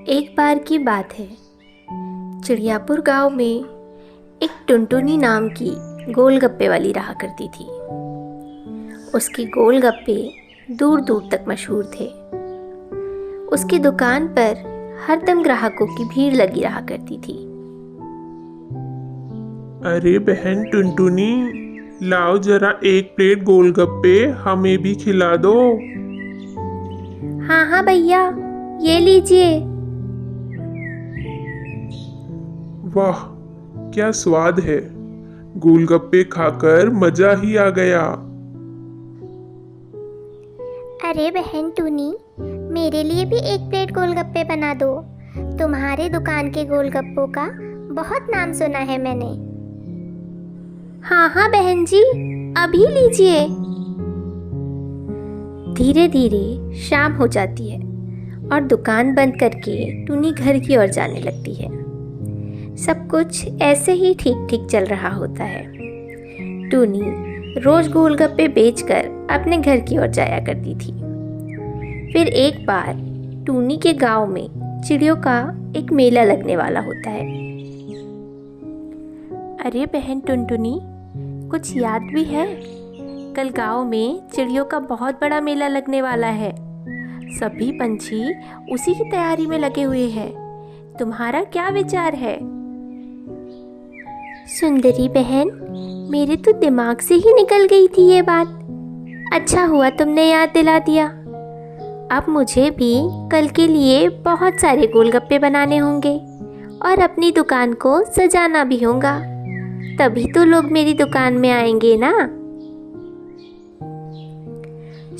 एक बार की बात है। चिड़ियापुर गांव में एक टुनटुनी नाम की गोलगप्पे वाली रहा करती थी। उसके गोलगप्पे दूर दूर तक मशहूर थे। उसकी दुकान पर हरदम ग्राहकों की भीड़ लगी रहा करती थी। अरे बहन टुनटुनी, लाओ जरा एक प्लेट गोलगप्पे हमें भी खिला दो। हाँ हाँ भैया, ये लीजिए। वाह, क्या स्वाद है। गोलगप्पे खाकर मजा ही आ गया। अरे बहन टूनी, मेरे लिए भी एक प्लेट गोलगप्पे बना दो। तुम्हारे दुकान के गोलगप्पों का बहुत नाम सुना है मैंने। हाँ हाँ बहन जी, अभी लीजिए। धीरे धीरे शाम हो जाती है और दुकान बंद करके टूनी घर की ओर जाने लगती है। सब कुछ ऐसे ही ठीक ठीक चल रहा होता है। टूनी रोज गोलगप्पे बेचकर अपने घर की ओर जाया करती थी। फिर एक बार टूनी के गांव में चिड़ियों का एक मेला लगने वाला होता है। अरे बहन टुनटुनी, कुछ याद भी है? कल गांव में चिड़ियों का बहुत बड़ा मेला लगने वाला है। सभी पंछी उसी की तैयारी में लगे हुए हैं। तुम्हारा क्या विचार है? सुंदरी बहन, मेरे तो दिमाग से ही निकल गई थी ये बात। अच्छा हुआ तुमने याद दिला दिया। अब मुझे भी कल के लिए बहुत सारे गोलगप्पे बनाने होंगे और अपनी दुकान को सजाना भी होगा। तभी तो लोग मेरी दुकान में आएंगे ना।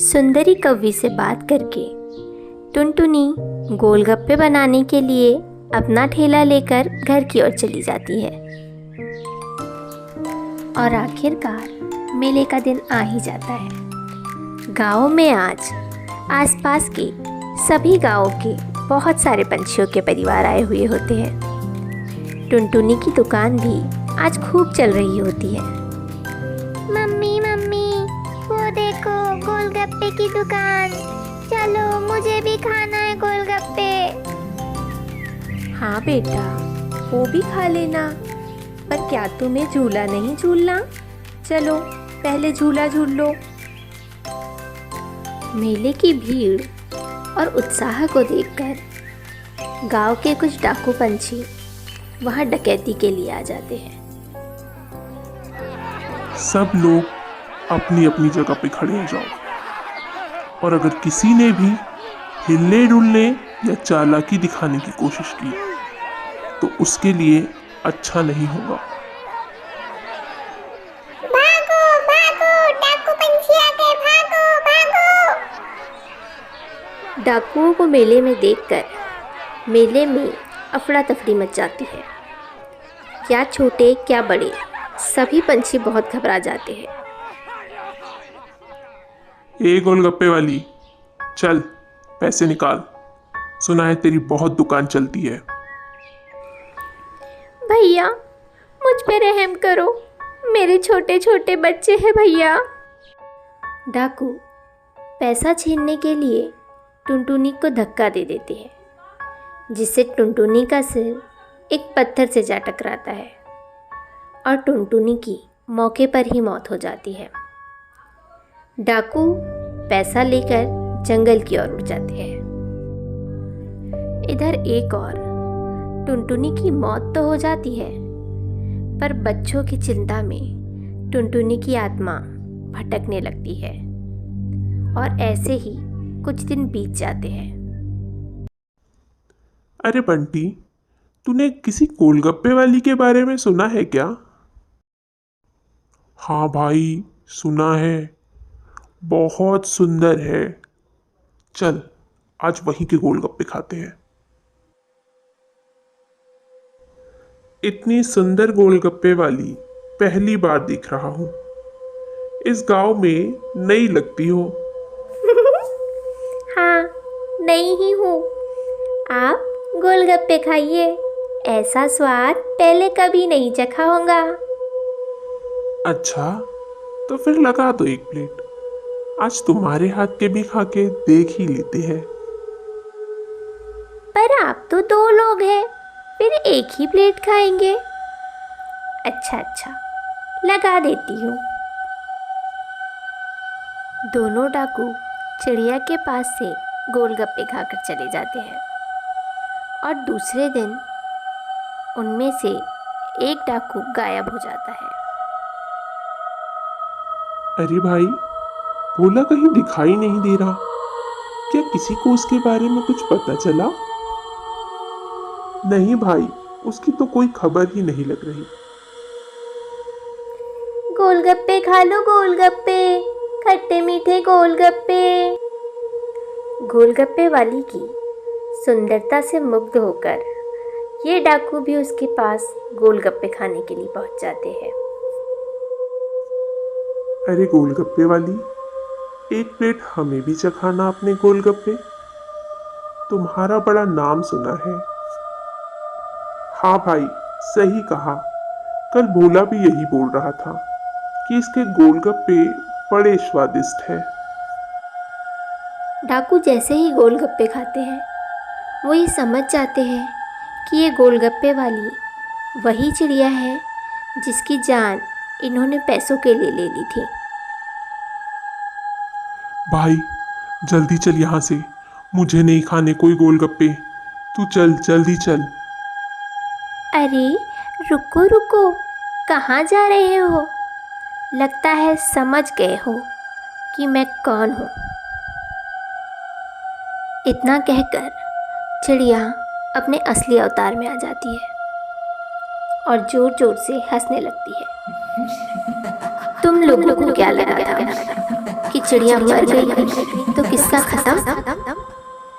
सुंदरी कौवी से बात करके टुनटुनी गोलगप्पे बनाने के लिए अपना ठेला लेकर घर की ओर चली जाती है। और आखिरकार मेले का दिन आ ही जाता है। गांव में आज आसपास के सभी गांवों के बहुत सारे पंछियों के परिवार आए हुए होते हैं। टुनटुनी की दुकान भी आज खूब चल रही होती है। मम्मी मम्मी, वो देखो गोलगप्पे की दुकान। चलो, मुझे भी खाना है गोलगप्पे। हाँ बेटा, वो भी खा लेना। पर क्या तुम्हें झूला नहीं झूलना? चलो पहले झूला झूल लो। मेले की भीड़ और उत्साह को देखकर गांव के कुछ डाकू पंछी वहां डकैती के लिए आ जाते हैं। सब लोग अपनी अपनी जगह पे खड़े हो जाओ। और अगर किसी ने भी हिलने डुलने या चालाकी दिखाने की कोशिश की तो उसके लिए अच्छा नहीं होगा। भागो भागो, डाकू पंछी आ गए, भागो भागो। डाकुओं को मेले में देखकर मेले में अफरा तफरी मच जाती है। क्या छोटे क्या बड़े, सभी पंछी बहुत घबरा जाते हैं। ए गोलगप्पे वाली, चल पैसे निकाल। सुना है तेरी बहुत दुकान चलती है। भैया, मुझ पे रहम करो, मेरे छोटे छोटे बच्चे हैं भैया। डाकू पैसा छीनने के लिए टुनटुनी को धक्का दे देते हैं, जिससे टुनटुनी का सिर एक पत्थर से जा टकराता है और टुनटुनी की मौके पर ही मौत हो जाती है। डाकू पैसा लेकर जंगल की ओर उड़ जाते हैं। इधर एक और टुनटुनी की मौत तो हो जाती है, पर बच्चों की चिंता में टुनटुनी की आत्मा भटकने लगती है और ऐसे ही कुछ दिन बीत जाते हैं। अरे बंटी, तूने किसी गोलगप्पे वाली के बारे में सुना है क्या? हाँ भाई, सुना है। बहुत सुंदर है। चल, आज वहीं के गोलगप्पे खाते हैं। इतनी सुंदर गोलगप्पे वाली पहली बार देख रहा हूँ। इस गांव में नई लगती हो। हाँ, नहीं ही हूँ। आप गोलगप्पे खाइए, ऐसा स्वाद पहले कभी नहीं चखा होगा। अच्छा, तो फिर लगा दो एक प्लेट। आज तुम्हारे हाथ के भी खा के देख ही लेते हैं। पर आप अब तो 2 लोग हैं, फिर एक ही प्लेट खाएंगे। अच्छा अच्छा, लगा देती हूँ। दोनों डाकू चिड़िया के पास से गोलगप्पे खाकर चले जाते हैं और दूसरे दिन उनमें से एक डाकू गायब हो जाता है। अरे भाई, भोला कहीं दिखाई नहीं दे रहा। क्या किसी को उसके बारे में कुछ पता चला? नहीं भाई, उसकी तो कोई खबर ही नहीं लग रही। गोलगप्पे खा लो, गोलगप्पे, खट्टे मीठे गोलगप्पे। गोलगप्पे वाली की सुंदरता से मुग्ध होकर ये डाकू भी उसके पास गोलगप्पे खाने के लिए पहुंच जाते हैं। अरे गोलगप्पे वाली, एक प्लेट हमें भी चखाना अपने गोलगप्पे। तुम्हारा बड़ा नाम सुना है। हाँ भाई, सही कहा। कल भोला भी यही बोल रहा था कि इसके गोलगप्पे बड़े स्वादिष्ट हैं। डाकू जैसे ही गोलगप्पे खाते हैं वो ये समझ जाते हैं कि ये गोलगप्पे वाली वही चिड़िया है जिसकी जान इन्होंने पैसों के लिए ले ली थी। भाई जल्दी चल यहाँ से, मुझे नहीं खाने कोई गोलगप्पे। तू चल, जल्दी चल। अरे रुको रुको, कहाँ जा रहे हो? लगता है समझ गए हो कि मैं कौन हूँ। इतना कहकर चिड़िया अपने असली अवतार में आ जाती है और जोर जोर से हंसने लगती है। तुम लोगों को क्या लगा था कि चिड़िया मर गई तो किस्सा खत्म?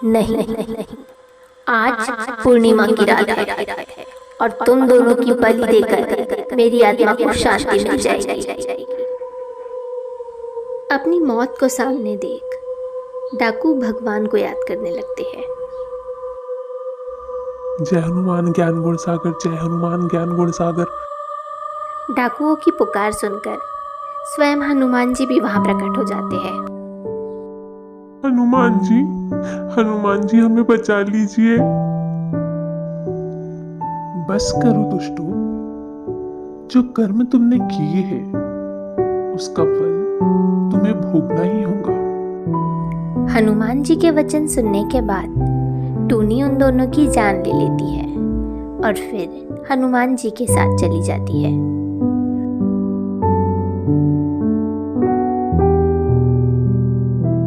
नहीं नहीं नहीं, आज पूर्णिमा की रात है और तुम दोनों की बलि देकर मेरी आत्मा को शांति मिल जाएगी। अपनी मौत को सामने देख डाकू भगवान को याद करने लगते हैं। जय हनुमान ज्ञान गुण सागर, जय हनुमान ज्ञान गुण सागर। डाकुओं की पुकार सुनकर स्वयं हनुमान जी भी वहां प्रकट हो जाते हैं। हनुमान जी, हनुमान जी हमें बचा लीजिए। बस करो दुष्टों, जो कर्म तुमने किए हैं उसका फल तुम्हें भोगना ही होगा। हनुमान जी के वचन सुनने के बाद टूनी उन दोनों की जान ले लेती है और फिर हनुमान जी के साथ चली जाती है।